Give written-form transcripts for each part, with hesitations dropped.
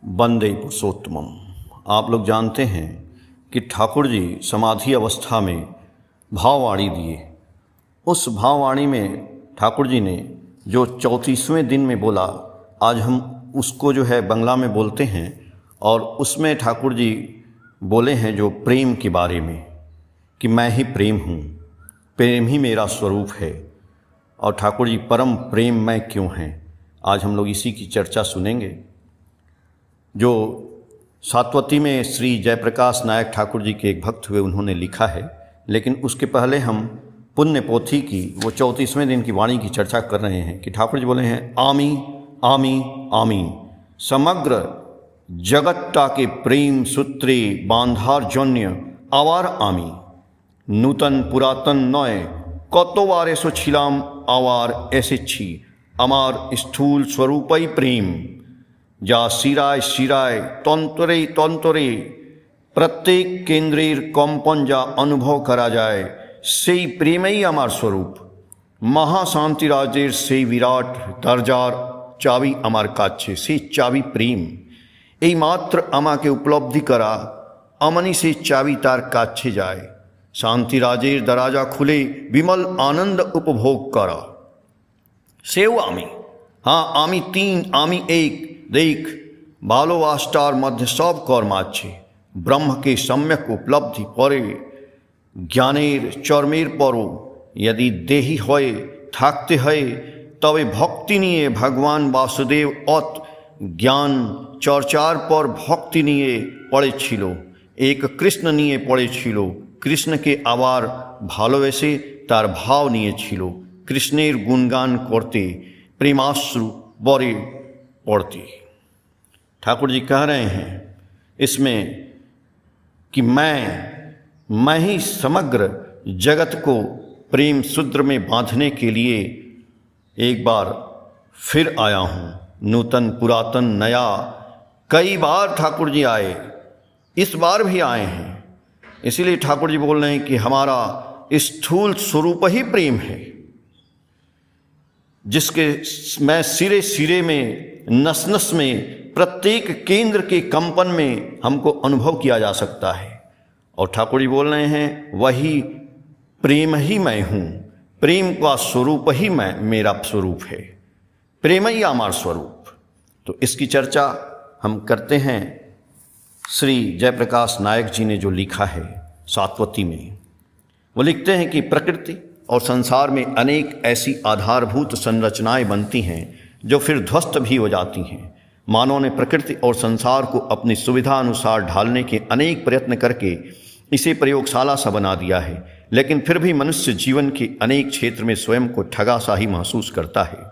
वंदे पुरुषोत्तमम। आप लोग जानते हैं कि ठाकुर जी समाधि अवस्था में भाववाणी दिए। उस भाववाणी में ठाकुर जी ने जो 34वें दिन में बोला, आज हम उसको जो है बंगला में बोलते हैं, और उसमें ठाकुर जी बोले हैं जो प्रेम के बारे में कि मैं ही प्रेम हूँ, प्रेम ही मेरा स्वरूप है, और ठाकुर जी परम प्रेम मैं क्यों हैं। आज हम लोग इसी की चर्चा सुनेंगे। जो सातवती में श्री जयप्रकाश नायक ठाकुर जी के एक भक्त हुए, उन्होंने लिखा है, लेकिन उसके पहले हम पुण्य पोथी की वो 34वें दिन की वाणी की चर्चा कर रहे हैं कि ठाकुर जी बोले हैं, आमी आमी आमी समग्र जगत्ता के प्रेम सूत्रे बांधार जन्य आवार आमी नूतन पुरातन नय कतोवारे सो छिलाम आवार ऐसे छी अमार स्थूल स्वरूपई प्रेम जा शिराय शिराय तंतरे तंतरे प्रत्येक केंद्रेर कम्पन जा अनुभव करा जाए सेई प्रेमई आमार स्वरूप महाशांतिराजेर सेई विराट दरजार चाबी आमार काछे से चाबी प्रेम এই মাত্র আমাকে উপলব্ধি করা আমনি से चाबी तार काछे जाए शांतिराजेर दराजा खुले विमल आनंद उपभोग करा सेও আমি हाँ आमी तीन आमी एक देख भालोबासार मध्य सब कर्म आछे ब्रह्म के सम्यक उपलब्धि परे ज्ञानेर चर्मेर परो यदि देही हये थाकते हये तबे भक्ति निये भगवान वासुदेव अत ज्ञान चर्चार पर भक्ति निये पड़ेछिलो एक कृष्ण निये पड़ेछिलो कृष्ण के आबार भालोबेसे तार भाव नियेछिलो कृष्णेर गुणगान करते प्रेमाश्रु बरे पड़ते। ठाकुर जी कह रहे हैं इसमें कि मैं ही समग्र जगत को प्रेम सूत्र में बांधने के लिए एक बार फिर आया हूँ। नूतन पुरातन नया कई बार ठाकुर जी आए, इस बार भी आए हैं। इसीलिए ठाकुर जी बोल रहे हैं कि हमारा स्थूल स्वरूप ही प्रेम है, जिसके मैं सिरे सिरे में नस नस में प्रत्येक केंद्र के कंपन में हमको अनुभव किया जा सकता है। और ठाकुर जी बोल रहे हैं वही प्रेम ही मैं हूँ, प्रेम का स्वरूप ही मैं मेरा स्वरूप है, प्रेम ही हमारा स्वरूप। तो इसकी चर्चा हम करते हैं। श्री जयप्रकाश नायक जी ने जो लिखा है सातवती में, वो लिखते हैं कि प्रकृति और संसार में अनेक ऐसी आधारभूत संरचनाएं बनती हैं जो फिर ध्वस्त भी हो जाती हैं। मानव ने प्रकृति और संसार को अपनी सुविधा अनुसार ढालने के अनेक प्रयत्न करके इसे प्रयोगशाला सा बना दिया है, लेकिन फिर भी मनुष्य जीवन के अनेक क्षेत्र में स्वयं को ठगा सा ही महसूस करता है,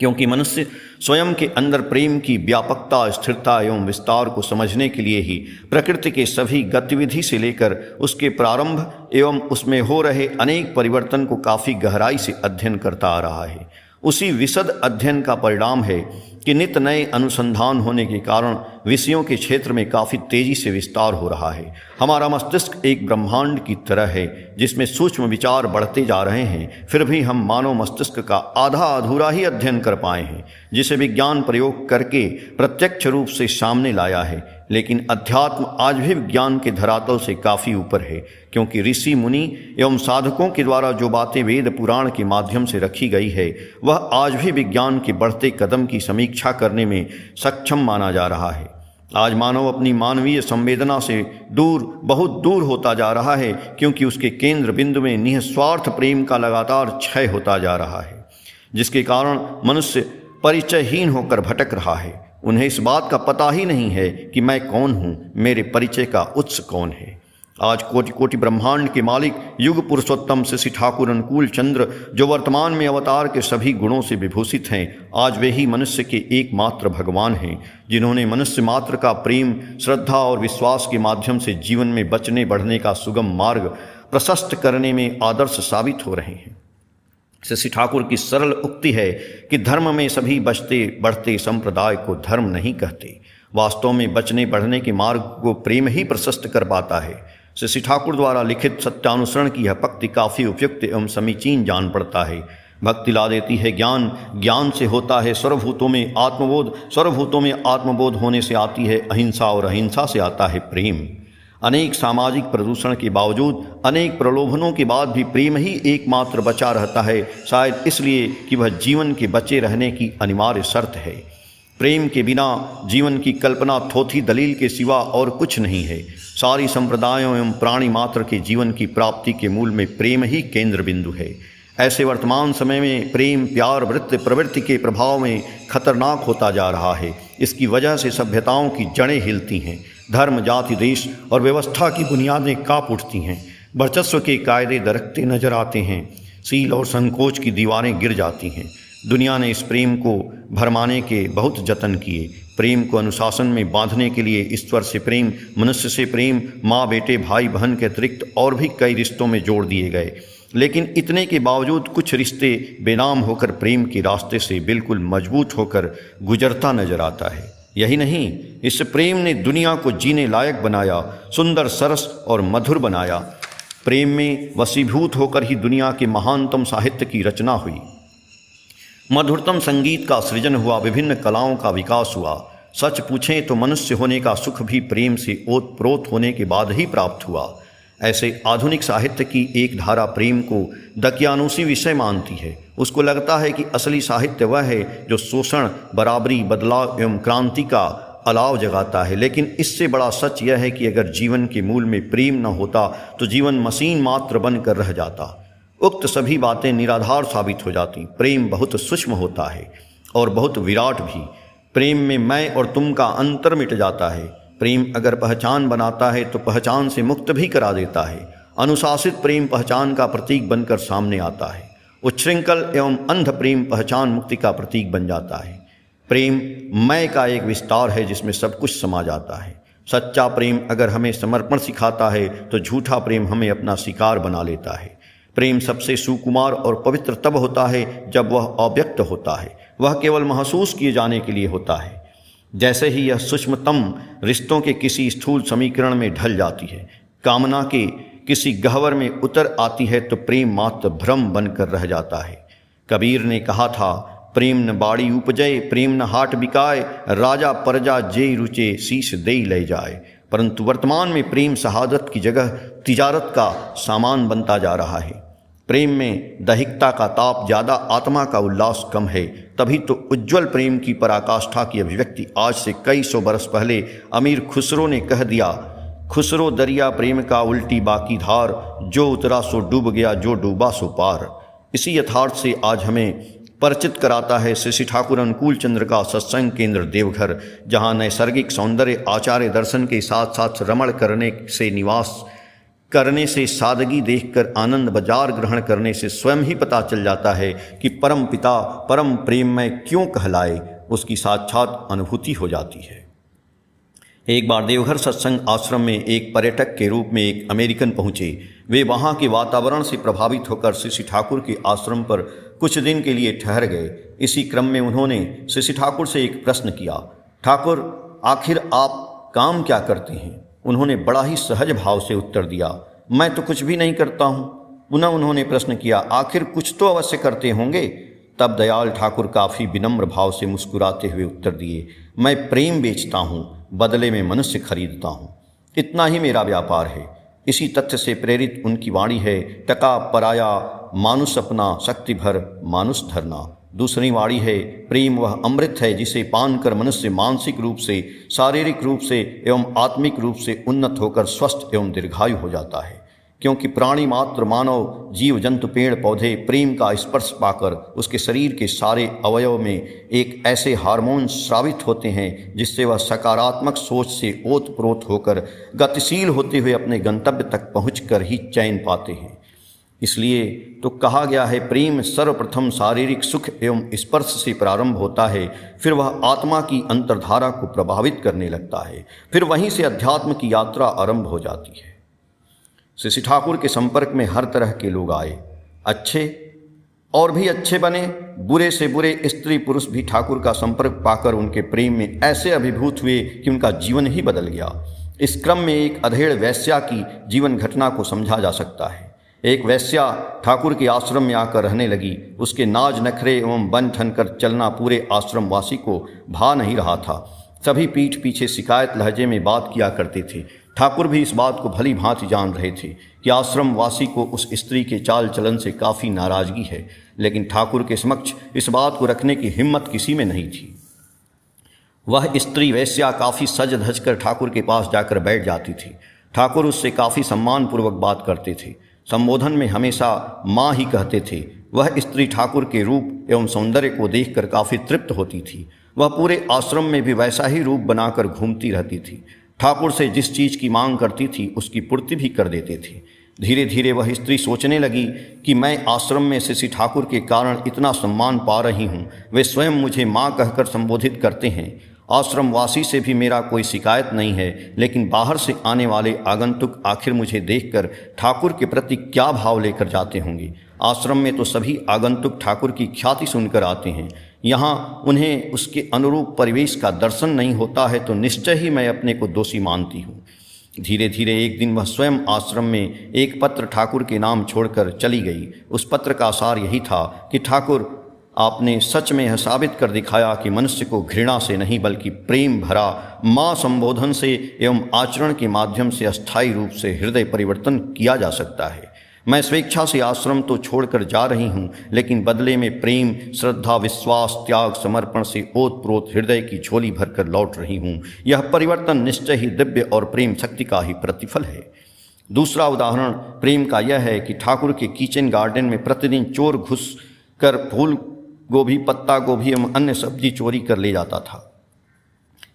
क्योंकि मनुष्य स्वयं के अंदर प्रेम की व्यापकता स्थिरता एवं विस्तार को समझने के लिए ही प्रकृति के सभी गतिविधि से लेकर उसके प्रारंभ एवं उसमें हो रहे अनेक परिवर्तन को काफ़ी गहराई से अध्ययन करता आ रहा है। उसी विशद अध्ययन का परिणाम है कि नित नए अनुसंधान होने के कारण विषयों के क्षेत्र में काफ़ी तेज़ी से विस्तार हो रहा है। हमारा मस्तिष्क एक ब्रह्मांड की तरह है जिसमें सूक्ष्म विचार बढ़ते जा रहे हैं, फिर भी हम मानव मस्तिष्क का आधा अधूरा ही अध्ययन कर पाए हैं, जिसे विज्ञान प्रयोग करके प्रत्यक्ष रूप से सामने लाया है। लेकिन अध्यात्म आज भी विज्ञान के धरातल से काफ़ी ऊपर है, क्योंकि ऋषि मुनि एवं साधकों के द्वारा जो बातें वेद पुराण के माध्यम से रखी गई है वह आज भी विज्ञान के बढ़ते कदम की समीक्षा करने में सक्षम माना जा रहा है। आज मानव अपनी मानवीय संवेदना से बहुत दूर होता जा रहा है, क्योंकि उसके केंद्र बिंदु में निस्वार्थ प्रेम का लगातार क्षय होता जा रहा है, जिसके कारण मनुष्य परिचयहीन होकर भटक रहा है। उन्हें इस बात का पता ही नहीं है कि मैं कौन हूँ, मेरे परिचय का उत्स कौन है। आज कोटि कोटि ब्रह्मांड के मालिक युग पुरुषोत्तम श्री ठाकुर अनुकूल चंद्र, जो वर्तमान में अवतार के सभी गुणों से विभूषित हैं, आज वे ही मनुष्य के एकमात्र भगवान हैं, जिन्होंने मनुष्य मात्र का प्रेम श्रद्धा और विश्वास के माध्यम से जीवन में बचने बढ़ने का सुगम मार्ग प्रशस्त करने में आदर्श साबित हो रहे हैं। श्री ठाकुर की सरल उक्ति है कि धर्म में सभी बचते बढ़ते संप्रदाय को धर्म नहीं कहते। वास्तव में बचने बढ़ने के मार्ग को प्रेम ही प्रशस्त कर पाता है। श्री ठाकुर द्वारा लिखित सत्यानुसरण की यह पंक्ति काफ़ी उपयुक्त एवं समीचीन जान पड़ता है। भक्ति ला देती है ज्ञान, ज्ञान से होता है सर्वभूतों में आत्मबोध, सर्वभूतों में आत्मबोध होने से आती है अहिंसा और अहिंसा से आता है प्रेम। अनेक सामाजिक प्रदूषण के बावजूद, अनेक प्रलोभनों के बाद भी प्रेम ही एकमात्र बचा रहता है, शायद इसलिए कि वह जीवन के बचे रहने की अनिवार्य शर्त है। प्रेम के बिना जीवन की कल्पना थोथी दलील के सिवा और कुछ नहीं है। सारी संप्रदायों एवं प्राणी मात्र के जीवन की प्राप्ति के मूल में प्रेम ही केंद्र बिंदु है। ऐसे वर्तमान समय में प्रेम, प्यार, वृत्ति, प्रवृत्ति के प्रभाव में खतरनाक होता जा रहा है। इसकी वजह से सभ्यताओं की जड़ें हिलती हैं, धर्म, जाति, देश और व्यवस्था की बुनियादें काँप उठती हैं, वर्चस्व के कायदे दरकते नजर आते हैं, सील और संकोच की दीवारें गिर जाती हैं। दुनिया ने इस प्रेम को भरमाने के बहुत जतन किए। प्रेम को अनुशासन में बांधने के लिए ईश्वर से प्रेम, मनुष्य से प्रेम, माँ बेटे, भाई बहन के अतिरिक्त और भी कई रिश्तों में जोड़ दिए गए। लेकिन इतने के बावजूद कुछ रिश्ते बेनाम होकर प्रेम के रास्ते से बिल्कुल मजबूत होकर गुजरता नजर आता है। यही नहीं, इस प्रेम ने दुनिया को जीने लायक बनाया, सुंदर, सरस और मधुर बनाया। प्रेम में वशीभूत होकर ही दुनिया के महानतम साहित्य की रचना हुई, मधुरतम संगीत का सृजन हुआ, विभिन्न कलाओं का विकास हुआ। सच पूछें तो मनुष्य होने का सुख भी प्रेम से ओतप्रोत होने के बाद ही प्राप्त हुआ। ऐसे आधुनिक साहित्य की एक धारा प्रेम को दकियानुसी विषय मानती है। उसको लगता है कि असली साहित्य वह है जो शोषण, बराबरी, बदलाव एवं क्रांति का अलाव जगाता है। लेकिन इससे बड़ा सच यह है कि अगर जीवन के मूल में प्रेम न होता तो जीवन मशीन मात्र बनकर रह जाता। उक्त सभी बातें निराधार साबित हो जाती। प्रेम बहुत सूक्ष्म होता है और बहुत विराट भी। प्रेम में मैं और तुम का अंतर मिट जाता है। प्रेम अगर पहचान बनाता है तो पहचान से मुक्त भी करा देता है। अनुशासित प्रेम पहचान का प्रतीक बनकर सामने आता है। उच्छृंखल एवं अंध प्रेम पहचान मुक्ति का प्रतीक बन जाता है। प्रेम मैं का एक विस्तार है जिसमें सब कुछ समा जाता है। सच्चा प्रेम अगर हमें समर्पण सिखाता है तो झूठा प्रेम हमें अपना शिकार बना लेता है। प्रेम सबसे सुकुमार और पवित्र तब होता है जब वह अव्यक्त होता है, वह केवल महसूस किए जाने के लिए होता है। जैसे ही यह सूक्ष्मतम रिश्तों के किसी स्थूल समीकरण में ढल जाती है, कामना के किसी गह्वर में उतर आती है तो प्रेम मात्र भ्रम बनकर रह जाता है। कबीर ने कहा था, प्रेम न बाड़ी उपजय, प्रेम न हाट बिकाए, राजा प्रजा जे रुचे, शीश देई ले जाए। परंतु वर्तमान में प्रेम शहादत की जगह तिजारत का सामान बनता जा रहा है। प्रेम में दैहिकता का ताप ज़्यादा, आत्मा का उल्लास कम है। तभी तो उज्ज्वल प्रेम की पराकाष्ठा की अभिव्यक्ति आज से कई सौ बरस पहले अमीर खुसरो ने कह दिया, खुसरो दरिया प्रेम का उल्टी बाकी धार, जो उतरा सो डूब गया, जो डूबा सो पार। इसी यथार्थ से आज हमें परिचित कराता है श्री ठाकुर अनुकूल चंद्र का सत्संग केंद्र देवघर, जहाँ नैसर्गिक सौंदर्य, आचार्य दर्शन के साथ साथ रमण करने से, निवास करने से, सादगी देखकर आनंद बाजार ग्रहण करने से स्वयं ही पता चल जाता है कि परम पिता परम प्रेम में क्यों कहलाए, उसकी साक्षात अनुभूति हो जाती है। एक बार देवघर सत्संग आश्रम में एक पर्यटक के रूप में एक अमेरिकन पहुँचे। वे वहाँ के वातावरण से प्रभावित होकर श्री ठाकुर के आश्रम पर कुछ दिन के लिए ठहर गए। इसी क्रम में उन्होंने श्री ठाकुर से एक प्रश्न किया, ठाकुर आखिर आप काम क्या करते हैं? उन्होंने बड़ा ही सहज भाव से उत्तर दिया, मैं तो कुछ भी नहीं करता हूँ। पुनः उन्होंने प्रश्न किया, आखिर कुछ तो अवश्य करते होंगे? तब दयाल ठाकुर काफ़ी विनम्र भाव से मुस्कुराते हुए उत्तर दिए, मैं प्रेम बेचता हूँ, बदले में मनुष्य खरीदता हूँ। इतना ही मेरा व्यापार है। इसी तथ्य से प्रेरित उनकी वाणी है, टका पराया मानुष अपना, शक्ति भर मानुष धरना। दूसरी वाणी है, प्रेम वह अमृत है जिसे पान कर मनुष्य मानसिक रूप से, शारीरिक रूप से एवं आत्मिक रूप से उन्नत होकर स्वस्थ एवं दीर्घायु हो जाता है। क्योंकि प्राणी मात्र, मानव, जीव जंतु, पेड़ पौधे प्रेम का स्पर्श पाकर उसके शरीर के सारे अवयव में एक ऐसे हार्मोन स्रावित होते हैं जिससे वह सकारात्मक सोच से ओतप्रोत होकर गतिशील होते हुए अपने गंतव्य तक पहुंचकर ही चैन पाते हैं। इसलिए तो कहा गया है, प्रेम सर्वप्रथम शारीरिक सुख एवं स्पर्श से प्रारंभ होता है, फिर वह आत्मा की अंतर्धारा को प्रभावित करने लगता है, फिर वहीं से अध्यात्म की यात्रा आरंभ हो जाती है। श्री ठाकुर के संपर्क में हर तरह के लोग आए, अच्छे और भी अच्छे बने, बुरे से बुरे स्त्री पुरुष भी ठाकुर का संपर्क पाकर उनके प्रेम में ऐसे अभिभूत हुए कि उनका जीवन ही बदल गया। इस क्रम में एक अधेड़ वैश्या की जीवन घटना को समझा जा सकता है। एक वैश्या ठाकुर के आश्रम में आकर रहने लगी। उसके नाज नखरे एवं बन ठन कर चलना पूरे आश्रमवासी को भा नहीं रहा था। सभी पीठ पीछे शिकायत लहजे में बात किया करते थे। ठाकुर भी इस बात को भली भांति जान रहे थे कि आश्रमवासी को उस स्त्री के चाल चलन से काफ़ी नाराज़गी है, लेकिन ठाकुर के समक्ष इस बात को रखने की हिम्मत किसी में नहीं थी। वह स्त्री वैश्या काफ़ी सज धज कर ठाकुर के पास जाकर बैठ जाती थी। ठाकुर उससे काफ़ी सम्मानपूर्वक बात करते थे। संबोधन में हमेशा माँ ही कहते थे। वह स्त्री ठाकुर के रूप एवं सौंदर्य को देखकर काफ़ी तृप्त होती थी। वह पूरे आश्रम में भी वैसा ही रूप बनाकर घूमती रहती थी। ठाकुर से जिस चीज़ की मांग करती थी उसकी पूर्ति भी कर देते थे। धीरे धीरे वह स्त्री सोचने लगी कि मैं आश्रम में श्री ठाकुर के कारण इतना सम्मान पा रही हूँ। वे स्वयं मुझे माँ कहकर संबोधित करते हैं। आश्रमवासी से भी मेरा कोई शिकायत नहीं है, लेकिन बाहर से आने वाले आगंतुक आखिर मुझे देखकर ठाकुर के प्रति क्या भाव लेकर जाते होंगे। आश्रम में तो सभी आगंतुक ठाकुर की ख्याति सुनकर आते हैं। यहाँ उन्हें उसके अनुरूप परिवेश का दर्शन नहीं होता है तो निश्चय ही मैं अपने को दोषी मानती हूँ। धीरे धीरे एक दिन वह स्वयं आश्रम में एक पत्र ठाकुर के नाम छोड़कर चली गई। उस पत्र का सार यही था कि ठाकुर, आपने सच में यह साबित कर दिखाया कि मनुष्य को घृणा से नहीं बल्कि प्रेम भरा माँ संबोधन से एवं आचरण के माध्यम से अस्थायी रूप से हृदय परिवर्तन किया जा सकता है। मैं स्वेच्छा से आश्रम तो छोड़कर जा रही हूँ, लेकिन बदले में प्रेम, श्रद्धा, विश्वास, त्याग, समर्पण से ओतप्रोत हृदय की झोली भरकर लौट रही हूँ। यह परिवर्तन निश्चय ही दिव्य और प्रेम शक्ति का ही प्रतिफल है। दूसरा उदाहरण प्रेम का यह है कि ठाकुर के किचन गार्डन में प्रतिदिन चोर घुस कर फूल गोभी, पत्ता गोभी एवं अन्य सब्जी चोरी कर ले जाता था।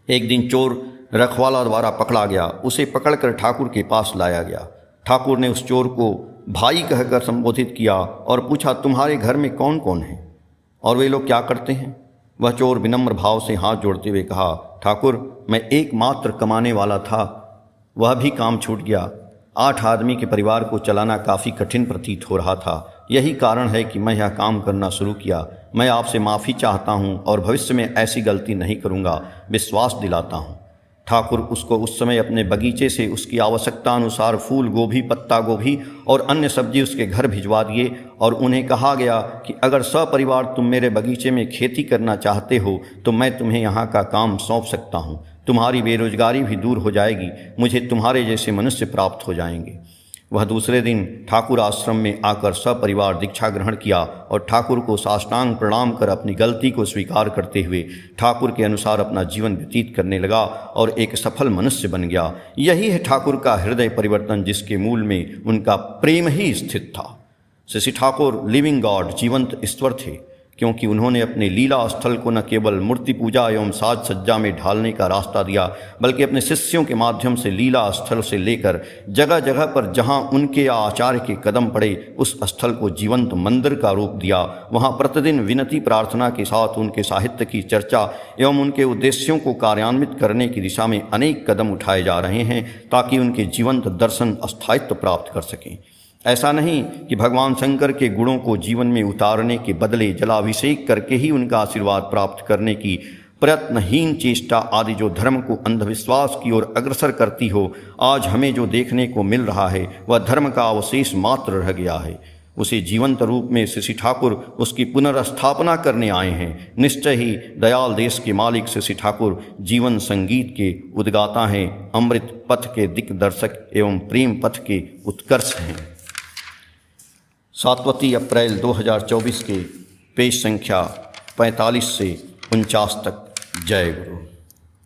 एक दिन चोर रखवाला द्वारा पकड़ा गया। उसे पकड़कर ठाकुर के पास लाया गया। ठाकुर ने उस चोर को भाई कहकर संबोधित किया और पूछा, तुम्हारे घर में कौन कौन है और वे लोग क्या करते हैं? वह चोर विनम्र भाव से हाथ जोड़ते हुए कहा, ठाकुर, मैं एकमात्र कमाने वाला था, वह भी काम छूट गया। 8 आदमी के परिवार को चलाना काफ़ी कठिन प्रतीत हो रहा था। यही कारण है कि मैं यह काम करना शुरू किया। मैं आपसे माफ़ी चाहता हूँ और भविष्य में ऐसी गलती नहीं करूँगा, विश्वास दिलाता हूँ। ठाकुर उसको उस समय अपने बगीचे से उसकी आवश्यकता अनुसार फूल गोभी, पत्ता गोभी और अन्य सब्जी उसके घर भिजवा दिए और उन्हें कहा गया कि अगर सपरिवार तुम मेरे बगीचे में खेती करना चाहते हो तो मैं तुम्हें यहाँ का काम सौंप सकता हूँ। तुम्हारी बेरोजगारी भी दूर हो जाएगी, मुझे तुम्हारे जैसे मनुष्य प्राप्त हो जाएंगे। वह दूसरे दिन ठाकुर आश्रम में आकर सपरिवार दीक्षा ग्रहण किया और ठाकुर को साष्टांग प्रणाम कर अपनी गलती को स्वीकार करते हुए ठाकुर के अनुसार अपना जीवन व्यतीत करने लगा और एक सफल मनुष्य बन गया। यही है ठाकुर का हृदय परिवर्तन, जिसके मूल में उनका प्रेम ही स्थित था। श्री ठाकुर लिविंग गॉड, जीवंत ईश्वर थे, क्योंकि उन्होंने अपने लीला स्थल को न केवल मूर्ति पूजा एवं साज सज्जा में ढालने का रास्ता दिया, बल्कि अपने शिष्यों के माध्यम से लीला स्थल से लेकर जगह जगह पर जहां उनके आचार्य के कदम पड़े उस स्थल को जीवंत मंदिर का रूप दिया। वहां प्रतिदिन विनती प्रार्थना के साथ उनके साहित्य की चर्चा एवं उनके उद्देश्यों को कार्यान्वित करने की दिशा में अनेक कदम उठाए जा रहे हैं, ताकि उनके जीवंत दर्शन स्थायित्व प्राप्त कर सकें। ऐसा नहीं कि भगवान शंकर के गुणों को जीवन में उतारने के बदले जलाभिषेक करके ही उनका आशीर्वाद प्राप्त करने की प्रयत्नहीन चेष्टा आदि जो धर्म को अंधविश्वास की ओर अग्रसर करती हो। आज हमें जो देखने को मिल रहा है वह धर्म का अवशेष मात्र रह गया है। उसे जीवंत रूप में श्री ठाकुर उसकी पुनर्स्थापना करने आए हैं। निश्चय ही दयाल देश के मालिक श्री ठाकुर जीवन संगीत के उद्गाता हैं, अमृत पथ के दिक्दर्शक एवं प्रेम पथ के उत्कर्ष हैं। 7 अप्रैल 2024 के पेज संख्या 45 से 49 तक। जय गुरु।